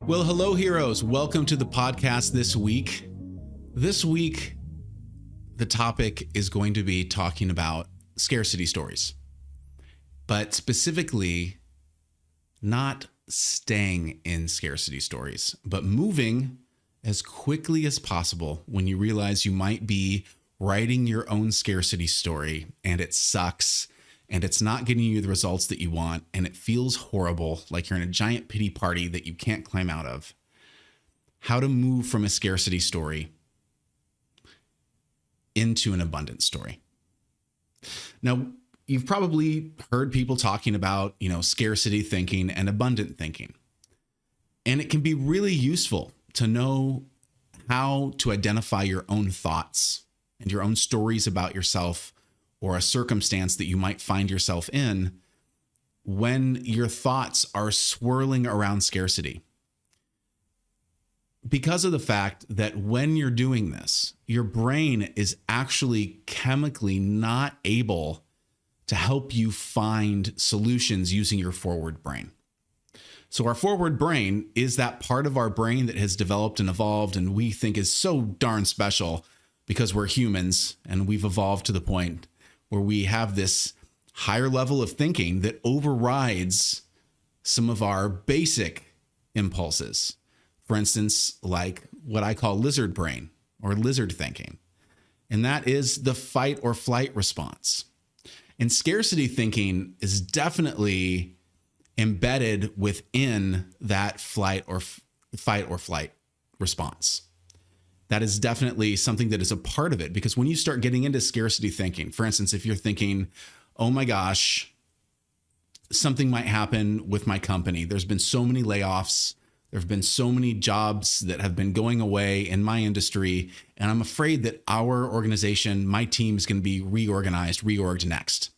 Well, hello, heroes. Welcome to the podcast this week. This week, the topic is going to be talking about scarcity stories, but specifically not staying in scarcity stories, but moving as quickly as possible when you realize you might be writing your own scarcity story and it sucks and it's not getting you the results that you want and it feels horrible, like you're in a giant pity party that you can't climb out of. How to move from a scarcity story into an abundance story. Now, you've probably heard people talking about, scarcity thinking and abundant thinking. And it can be really useful to know how to identify your own thoughts and your own stories about yourself or a circumstance that you might find yourself in when your thoughts are swirling around scarcity. Because of the fact that when you're doing this, your brain is actually chemically not able to help you find solutions using your forward brain. So our forward brain is that part of our brain that has developed and evolved and we think is so darn special because we're humans and we've evolved to the point where we have this higher level of thinking that overrides some of our basic impulses. For instance, like what I call lizard brain or lizard thinking. And that is the fight or flight response. And scarcity thinking is definitely embedded within that fight or flight response. That is definitely something that is a part of it, because when you start getting into scarcity thinking, for instance, if you're thinking, oh my gosh, something might happen with my company. There's been so many layoffs. There have been so many jobs that have been going away in my industry. And I'm afraid that our organization, my team is going to be reorged next.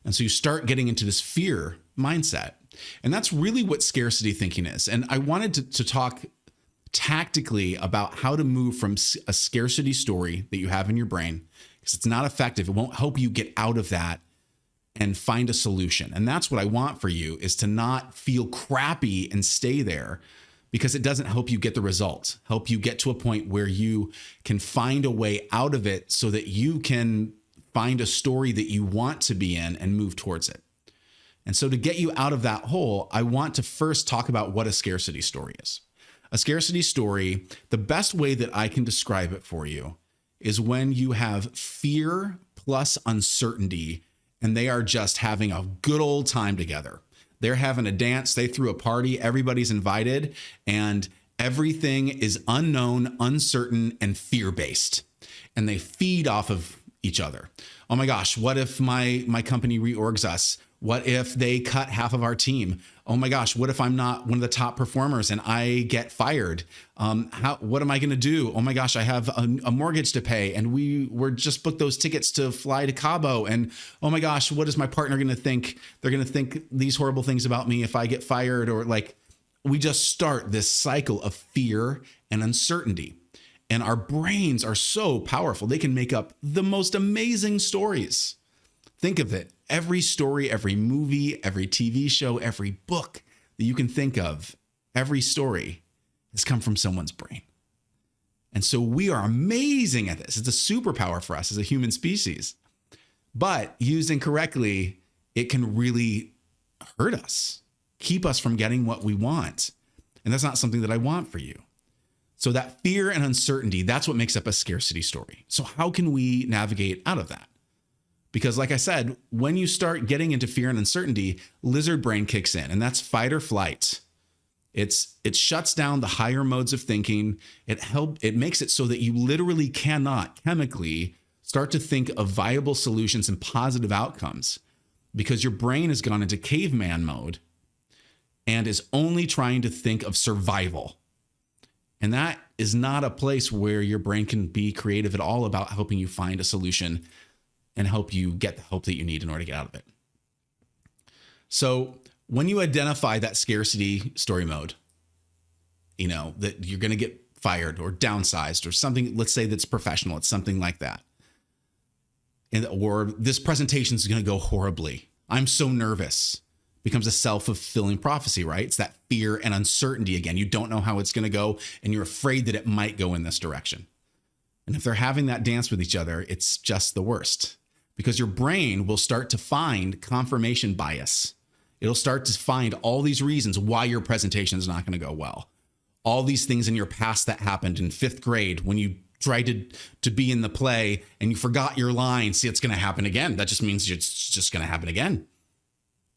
And so you start getting into this fear mindset. And that's really what scarcity thinking is. And I wanted to talk tactically about how to move from a scarcity story that you have in your brain, because it's not effective. It won't help you get out of that and find a solution. And that's what I want for you, is to not feel crappy and stay there, because it doesn't help you get the results, help you get to a point where you can find a way out of it so that you can find a story that you want to be in and move towards it. And so to get you out of that hole, I want to first talk about what a scarcity story is. A scarcity story, the best way that I can describe it for you is when you have fear plus uncertainty and they are just having a good old time together. They're having a dance, they threw a party, everybody's invited, and everything is unknown, uncertain, and fear-based. And they feed off of each other. Oh my gosh, what if my company reorgs us? What if they cut half of our team? Oh my gosh, what if I'm not one of the top performers and I get fired? What am I going to do? Oh my gosh, I have a mortgage to pay and we're just booked those tickets to fly to Cabo. And oh my gosh, what is my partner going to think? They're going to think these horrible things about me if I get fired. Or we just start this cycle of fear and uncertainty. And our brains are so powerful. They can make up the most amazing stories. Think of it. Every story, every movie, every TV show, every book that you can think of, every story has come from someone's brain. And so we are amazing at this. It's a superpower for us as a human species. But used incorrectly, it can really hurt us, keep us from getting what we want. And that's not something that I want for you. So that fear and uncertainty, that's what makes up a scarcity story. So how can we navigate out of that? Because like I said, when you start getting into fear and uncertainty, lizard brain kicks in, and that's fight or flight. It shuts down the higher modes of thinking. It makes it so that you literally cannot chemically start to think of viable solutions and positive outcomes, because your brain has gone into caveman mode and is only trying to think of survival. And that is not a place where your brain can be creative at all about helping you find a solution and help you get the help that you need in order to get out of it. So when you identify that scarcity story mode, that you're going to get fired or downsized or something, let's say that's professional, it's something like that. Or this presentation is going to go horribly. I'm so nervous becomes a self-fulfilling prophecy, right? It's that fear and uncertainty again. You don't know how it's going to go, and you're afraid that it might go in this direction. And if they're having that dance with each other, it's just the worst, because your brain will start to find confirmation bias. It'll start to find all these reasons why your presentation is not going to go well. All these things in your past that happened in 5th grade when you tried to be in the play and you forgot your line. See, it's going to happen again. That just means it's just going to happen again.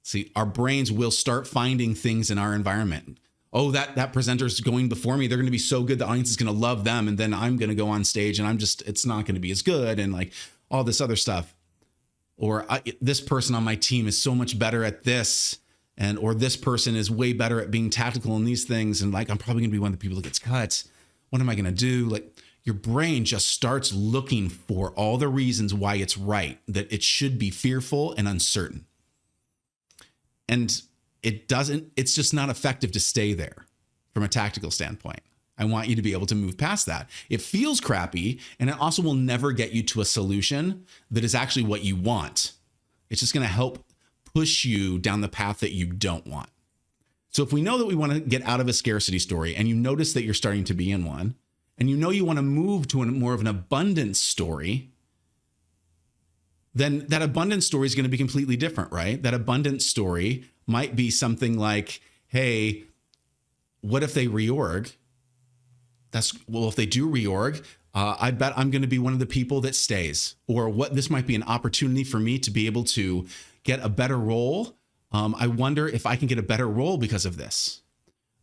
See, our brains will start finding things in our environment. Oh, that presenter's going before me. They're going to be so good. The audience is going to love them. And then I'm going to go on stage and it's not going to be as good. And like all this other stuff. Or this person on my team is so much better at this. Or this person is way better at being tactical in these things. And like, I'm probably going to be one of the people that gets cut. What am I going to do? Like, your brain just starts looking for all the reasons why it's right, that it should be fearful and uncertain. And it's just not effective to stay there from a tactical standpoint. I want you to be able to move past that. It feels crappy, and it also will never get you to a solution that is actually what you want. It's just going to help push you down the path that you don't want. So if we know that we want to get out of a scarcity story, and you notice that you're starting to be in one, and you know you want to move to more of an abundance story, then that abundance story is going to be completely different, right? That abundance story might be something like, hey, what if they reorg? If they do reorg, I bet I'm going to be one of the people that stays. Or this might be an opportunity for me to be able to get a better role. I wonder if I can get a better role because of this.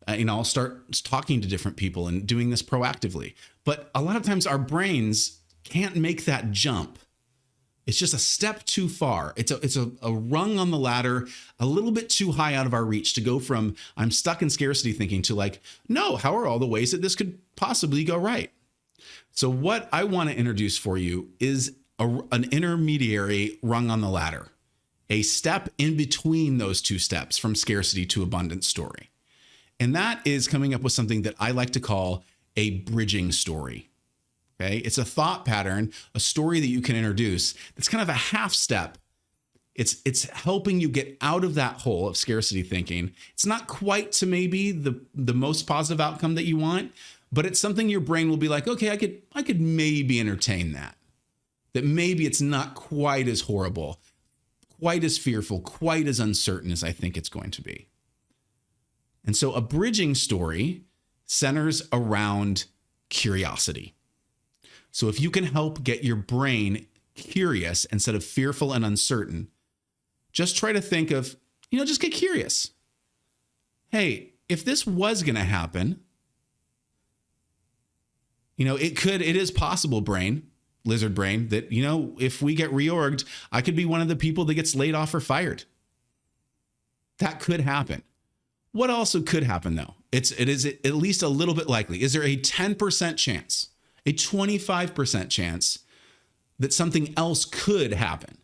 I'll start talking to different people and doing this proactively. But a lot of times our brains can't make that jump. It's just a step too far. It's a rung on the ladder, a little bit too high out of our reach to go from I'm stuck in scarcity thinking to like, no, how are all the ways that this could possibly go right? So what I want to introduce for you is an intermediary rung on the ladder, a step in between those two steps from scarcity to abundance story. And that is coming up with something that I like to call a bridging story. Okay, it's a thought pattern, a story that you can introduce. That's kind of a half step. It's helping you get out of that hole of scarcity thinking. It's not quite to maybe the most positive outcome that you want, but it's something your brain will be like, okay, I could maybe entertain that. That maybe it's not quite as horrible, quite as fearful, quite as uncertain as I think it's going to be. And so a bridging story centers around curiosity. So if you can help get your brain curious instead of fearful and uncertain, just try to think of, just get curious. Hey, if this was going to happen, it is possible, lizard brain, that, if we get reorged, I could be one of the people that gets laid off or fired. That could happen. What also could happen though? It is at least a little bit likely. Is there a 10% chance? A 25% chance that something else could happen,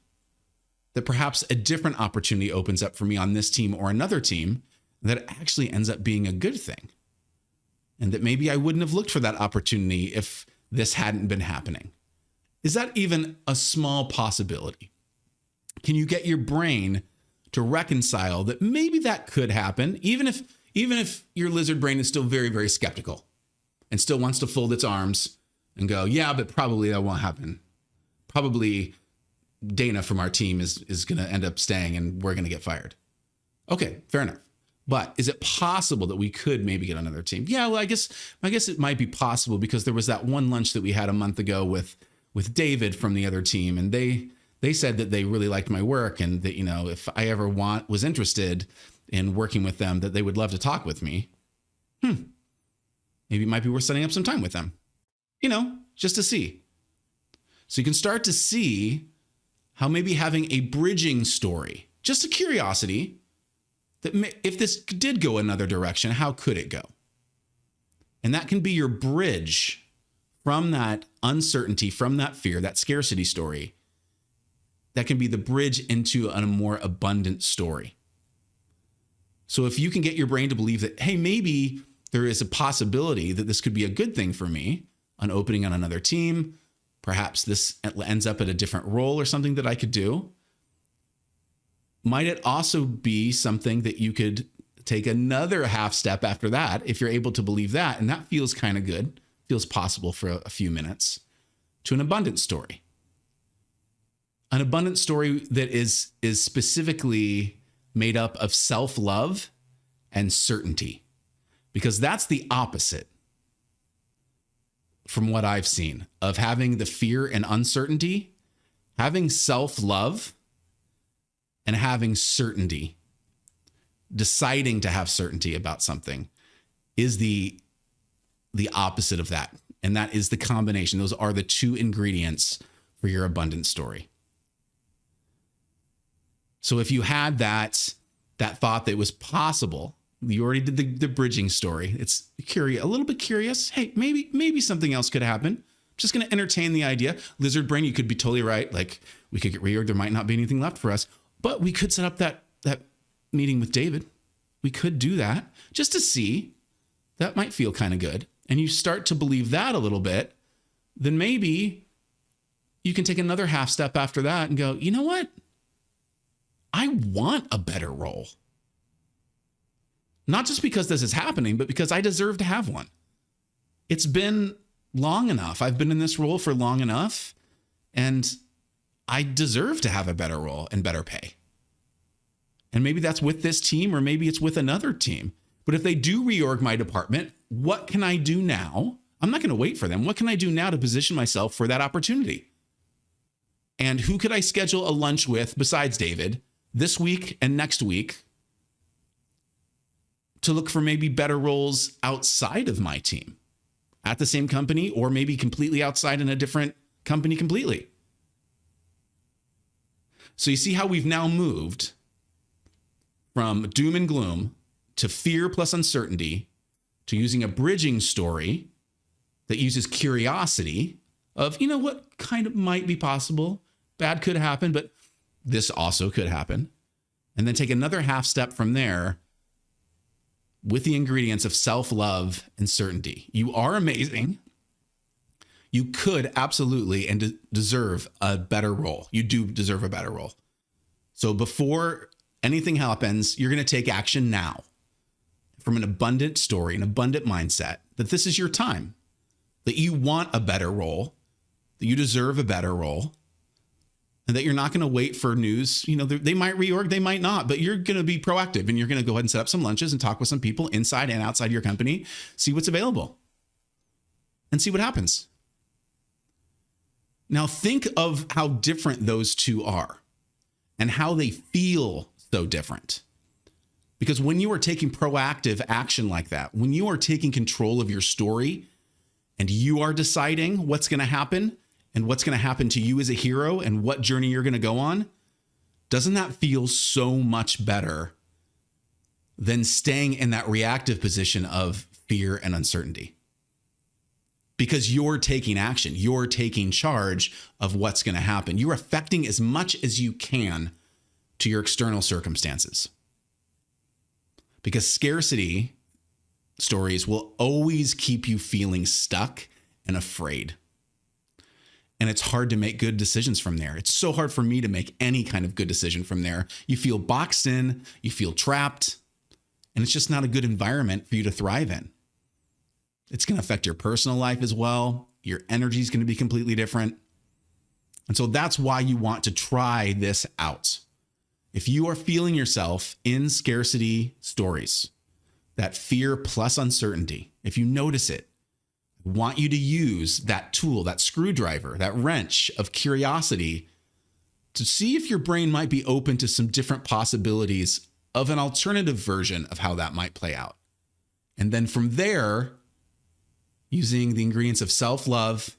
that perhaps a different opportunity opens up for me on this team or another team that actually ends up being a good thing. And that maybe I wouldn't have looked for that opportunity if this hadn't been happening. Is that even a small possibility? Can you get your brain to reconcile that maybe that could happen, even if your lizard brain is still very, very skeptical and still wants to fold its arms and go, yeah, but probably that won't happen. Probably Dana from our team is going to end up staying and we're going to get fired. Okay, fair enough. But is it possible that we could maybe get another team? Yeah, well, I guess it might be possible because there was that one lunch that we had a month ago with David from the other team, and they said that they really liked my work and that, if I ever was interested in working with them, that they would love to talk with me. Maybe it might be worth setting up some time with them. Just to see. So you can start to see how maybe having a bridging story, just a curiosity, that if this did go another direction, how could it go? And that can be your bridge from that uncertainty, from that fear, that scarcity story. That can be the bridge into a more abundant story. So if you can get your brain to believe that, hey, maybe there is a possibility that this could be a good thing for me, an opening on another team, perhaps this ends up at a different role or something that I could do. might it also be something that you could take another half step after that if you're able to believe that, and that feels kind of good, feels possible for a few minutes, to an abundance story. An abundance story that is specifically made up of self-love and certainty, because that's the opposite from what I've seen of having the fear and uncertainty. Having self-love and having certainty, deciding to have certainty about something, is the opposite of that. And that is the combination. Those are the two ingredients for your abundant story. So if you had that thought that it was possible, you already did the bridging story. It's curious, a little bit curious. Hey, maybe something else could happen. Just going to entertain the idea. Lizard brain, you could be totally right. Like, we could get reorged. There might not be anything left for us, but we could set up that meeting with David. We could do that just to see. That might feel kind of good. And you start to believe that a little bit, then maybe you can take another half step after that and go, you know what? I want a better role. Not just because this is happening, but because I deserve to have one. It's been long enough. I've been in this role for long enough, and I deserve to have a better role and better pay. And maybe that's with this team, or maybe it's with another team. But if they do reorg my department, what can I do now? I'm not going to wait for them. What can I do now to position myself for that opportunity? And who could I schedule a lunch with besides David this week and next week to look for maybe better roles outside of my team at the same company, or maybe completely outside in a different company completely? So you see how we've now moved from doom and gloom to fear plus uncertainty, to using a bridging story that uses curiosity of, you know, what kind of might be possible. Bad could happen, but this also could happen. And then take another half step from there with the ingredients of self-love and certainty. You are amazing. You could absolutely and deserve a better role. You do deserve a better role. So before anything happens, you're going to take action now from an abundant story, an abundant mindset, that this is your time, that you want a better role, that you deserve a better role, and that you're not going to wait for news. You know, they might reorg, they might not, but you're going to be proactive, and you're going to go ahead and set up some lunches and talk with some people inside and outside your company, see what's available, and see what happens. Now think of how different those two are and how they feel so different. Because when you are taking proactive action like that, when you are taking control of your story and you are deciding what's going to happen and what's going to happen to you as a hero and what journey you're going to go on, doesn't that feel so much better than staying in that reactive position of fear and uncertainty? Because you're taking action, you're taking charge of what's going to happen. You're affecting as much as you can to your external circumstances. Because scarcity stories will always keep you feeling stuck and afraid. And it's hard to make good decisions from there. It's so hard for me to make any kind of good decision from there. You feel boxed in, you feel trapped, and it's just not a good environment for you to thrive in. It's going to affect your personal life as well. Your energy is going to be completely different. And so that's why you want to try this out. If you are feeling yourself in scarcity stories, that fear plus uncertainty, if you notice it, I want you to use that tool, that screwdriver, that wrench of curiosity to see if your brain might be open to some different possibilities of an alternative version of how that might play out. And then from there, using the ingredients of self-love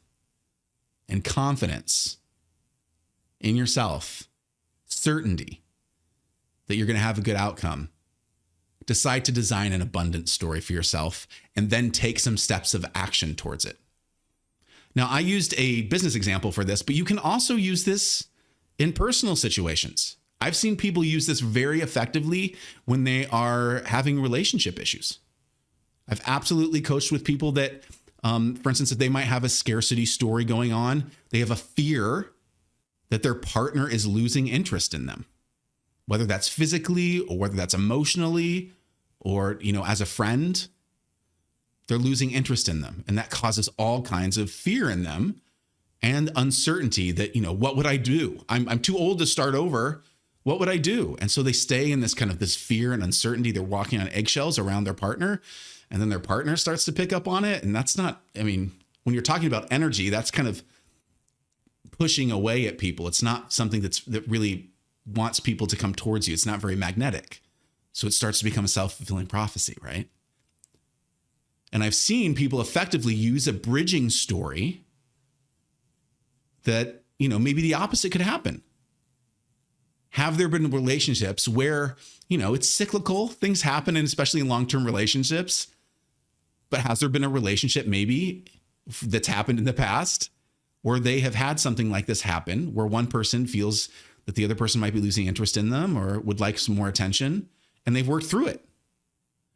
and confidence in yourself, certainty that you're going to have a good outcome, decide to design an abundant story for yourself and then take some steps of action towards it. Now, I used a business example for this, but you can also use this in personal situations. I've seen people use this very effectively when they are having relationship issues. I've absolutely coached with people that, for instance, if they might have a scarcity story going on, they have a fear that their partner is losing interest in them. whether that's physically or whether that's emotionally or, as a friend, they're losing interest in them. And that causes all kinds of fear in them and uncertainty that, what would I do? I'm too old to start over. What would I do? And so they stay in this kind of this fear and uncertainty. They're walking on eggshells around their partner, and then their partner starts to pick up on it. And that's not, when you're talking about energy, that's kind of pushing away at people. It's not something that really wants people to come towards you. It's not very magnetic. So it starts to become a self-fulfilling prophecy, right? And I've seen people effectively use a bridging story that, maybe the opposite could happen. Have there been relationships where, it's cyclical, things happen, and especially in long-term relationships, but has there been a relationship maybe that's happened in the past where they have had something like this happen, where one person feels that the other person might be losing interest in them or would like some more attention, and they've worked through it?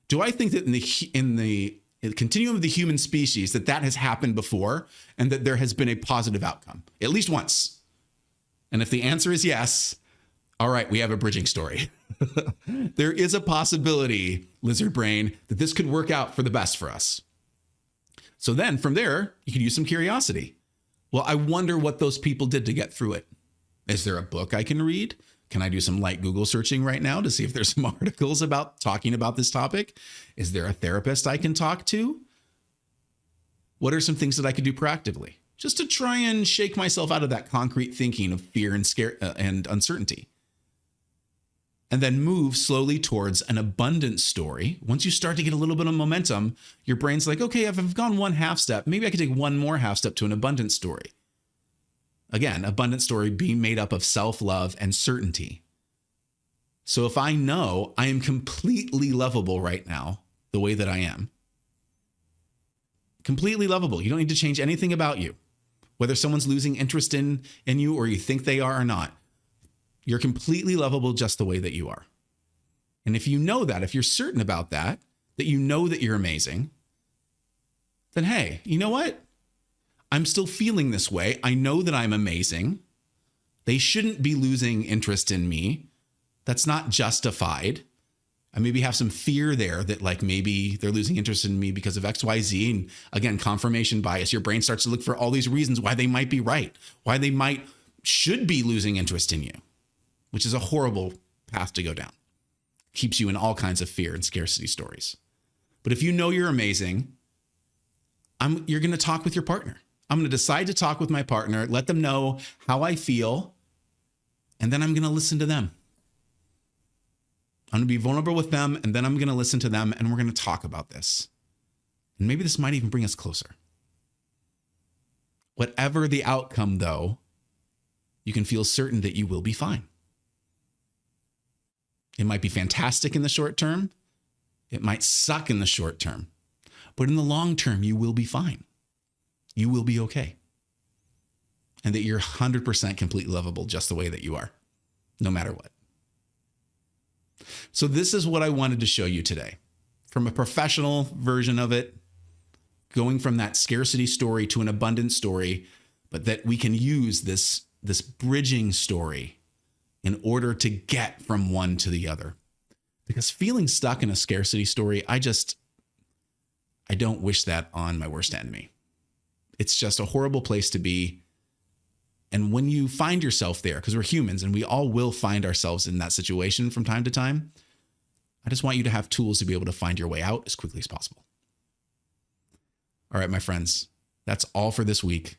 Do I think that in the continuum of the human species that has happened before and that there has been a positive outcome, at least once? And if the answer is yes, all right, we have a bridging story. There is a possibility, lizard brain, that this could work out for the best for us. So then from there, you could use some curiosity. Well, I wonder what those people did to get through it. Is there a book I can read? Can I do some light Google searching right now to see if there's some articles talking about this topic? Is there a therapist I can talk to? What are some things that I could do proactively just to try and shake myself out of that concrete thinking of fear and scare and uncertainty? And then move slowly towards an abundance story. Once you start to get a little bit of momentum, your brain's like, okay, if I've gone one half step, maybe I could take one more half step to an abundance story. Again, abundant story being made up of self-love and certainty. So if I know I am completely lovable right now, the way that I am, completely lovable, you don't need to change anything about you, whether someone's losing interest in you or you think they are or not, you're completely lovable just the way that you are. And if you know that, if you're certain about that you know that you're amazing, then hey, you know what? I'm still feeling this way. I know that I'm amazing. They shouldn't be losing interest in me. That's not justified. I maybe have some fear there that maybe they're losing interest in me because of X, Y, Z. And again, confirmation bias. Your brain starts to look for all these reasons why they might be right, why they should be losing interest in you, which is a horrible path to go down. Keeps you in all kinds of fear and scarcity stories. But if you know you're amazing, you're going to talk with your partner. I'm going to decide to talk with my partner, let them know how I feel, and then I'm going to listen to them. I'm going to be vulnerable with them, and then I'm going to listen to them, and we're going to talk about this. And maybe this might even bring us closer. Whatever the outcome, though, you can feel certain that you will be fine. It might be fantastic in the short term. It might suck in the short term. But in the long term, you will be fine. You will be okay. And that you're 100% completely lovable just the way that you are, no matter what. So this is what I wanted to show you today. From a professional version of it, going from that scarcity story to an abundant story, but that we can use this bridging story in order to get from one to the other. Because feeling stuck in a scarcity story, I don't wish that on my worst enemy. It's just a horrible place to be. And when you find yourself there, because we're humans and we all will find ourselves in that situation from time to time, I just want you to have tools to be able to find your way out as quickly as possible. All right, my friends, that's all for this week.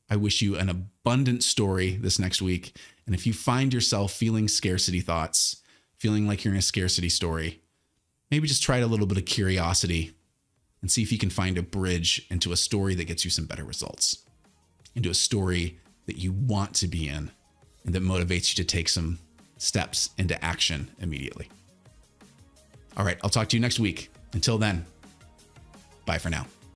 I wish you an abundant story this next week. And if you find yourself feeling scarcity thoughts, feeling like you're in a scarcity story, maybe just try a little bit of curiosity and see if you can find a bridge into a story that gets you some better results, into a story that you want to be in and that motivates you to take some steps into action immediately. All right, I'll talk to you next week. Until then, bye for now.